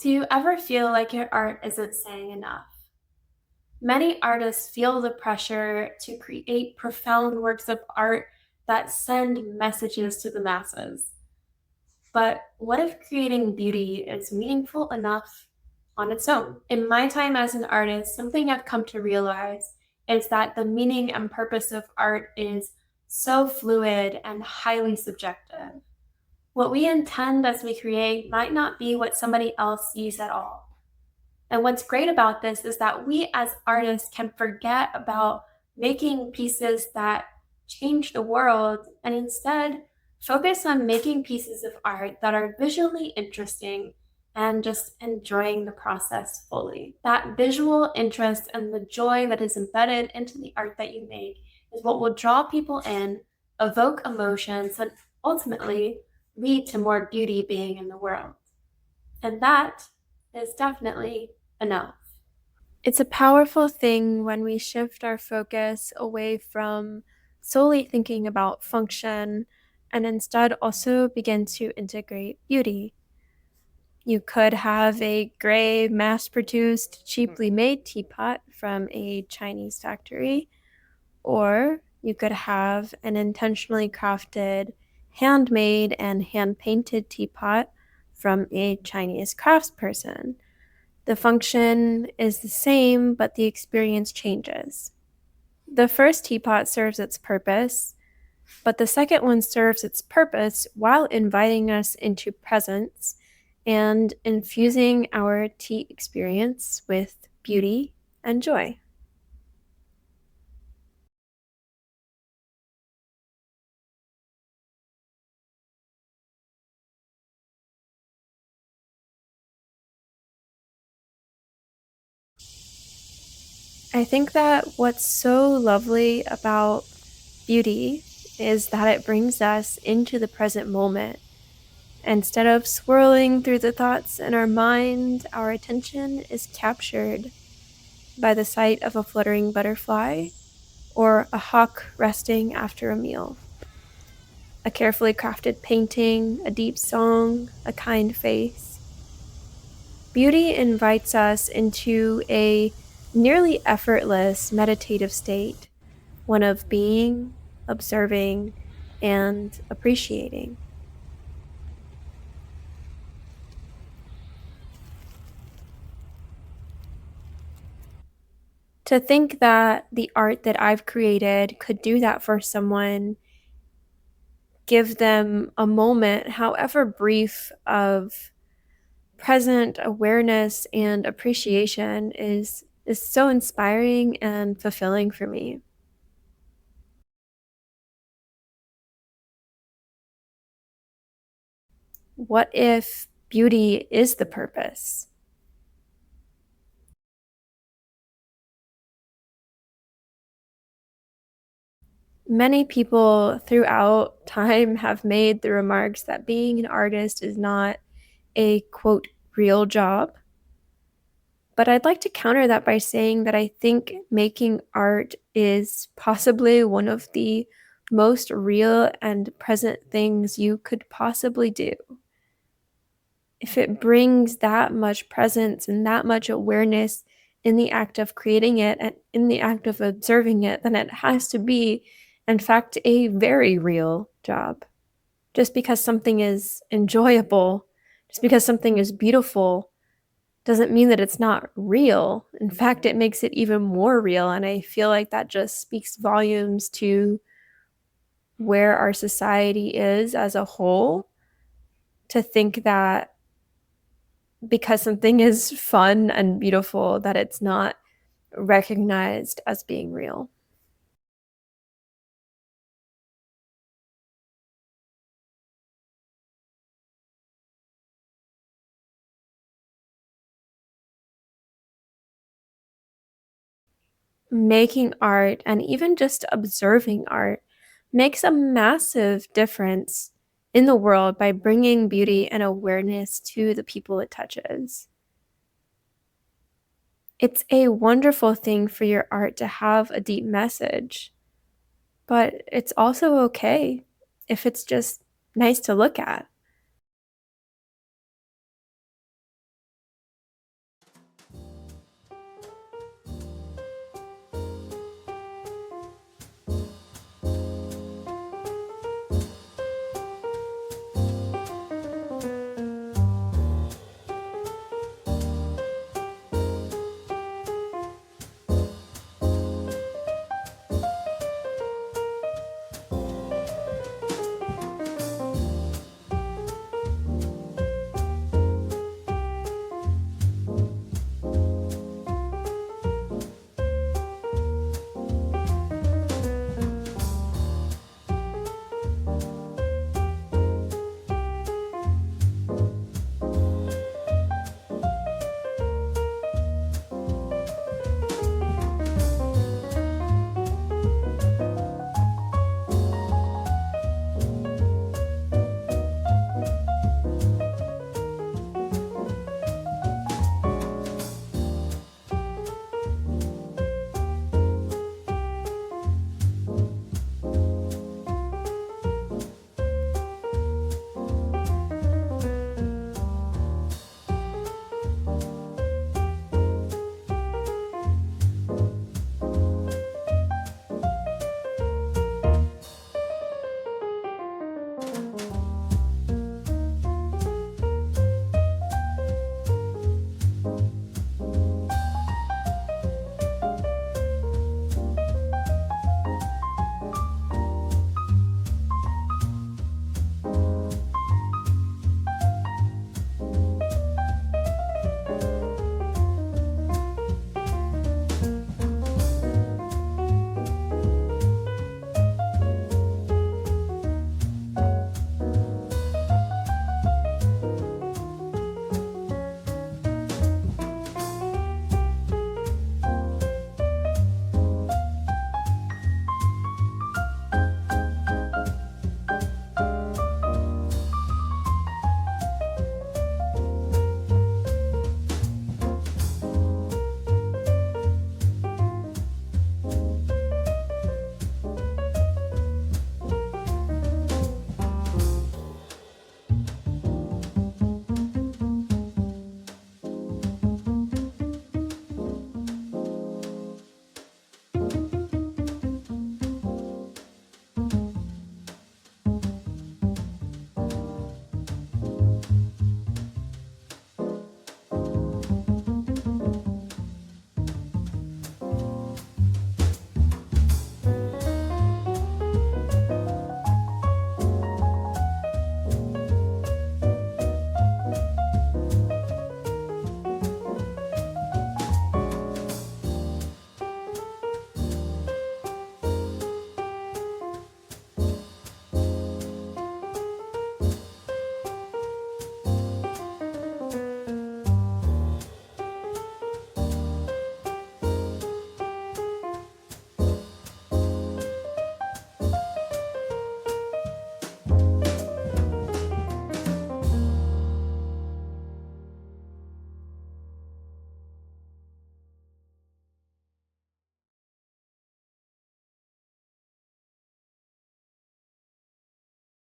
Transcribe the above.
Do you ever feel like your art isn't saying enough? Many artists feel the pressure to create profound works of art that send messages to the masses. But what if creating beauty is meaningful enough on its own? In my time as an artist, something I've come to realize is that the meaning and purpose of art is so fluid and highly subjective. What we intend as we create might not be what somebody else sees at all. And what's great about this is that we as artists can forget about making pieces that change the world and instead focus on making pieces of art that are visually interesting and just enjoying the process fully. That visual interest and the joy that is embedded into the art that you make is what will draw people in, evoke emotions, and ultimately lead to more beauty being in the world. And that is definitely enough. It's a powerful thing when we shift our focus away from solely thinking about function and instead also begin to integrate beauty. You could have a gray, mass produced, cheaply made teapot from a Chinese factory, or you could have an intentionally crafted, handmade, and hand painted teapot from a Chinese craftsperson. The function is the same, but the experience changes. The first teapot serves its purpose, but the second one serves its purpose while inviting us into presence and infusing our tea experience with beauty and joy. I think that what's so lovely about beauty is that it brings us into the present moment. Instead of swirling through the thoughts in our mind, our attention is captured by the sight of a fluttering butterfly or a hawk resting after a meal. A carefully crafted painting, a deep song, a kind face. Beauty invites us into a nearly effortless meditative state, one of being, observing, and appreciating. To think that the art that I've created could do that for someone, give them a moment, however brief, of present awareness and appreciation is so inspiring and fulfilling for me. What if beauty is the purpose? Many people throughout time have made the remarks that being an artist is not a quote real job. But I'd like to counter that by saying that I think making art is possibly one of the most real and present things you could possibly do. If it brings that much presence and that much awareness in the act of creating it and in the act of observing it, then it has to be, in fact, a very real job. Just because something is enjoyable, just because something is beautiful, doesn't mean that it's not real. In fact, it makes it even more real. And I feel like that just speaks volumes to where our society is as a whole, to think that because something is fun and beautiful, that it's not recognized as being real. Making art and even just observing art makes a massive difference in the world by bringing beauty and awareness to the people it touches. It's a wonderful thing for your art to have a deep message, but it's also okay if it's just nice to look at.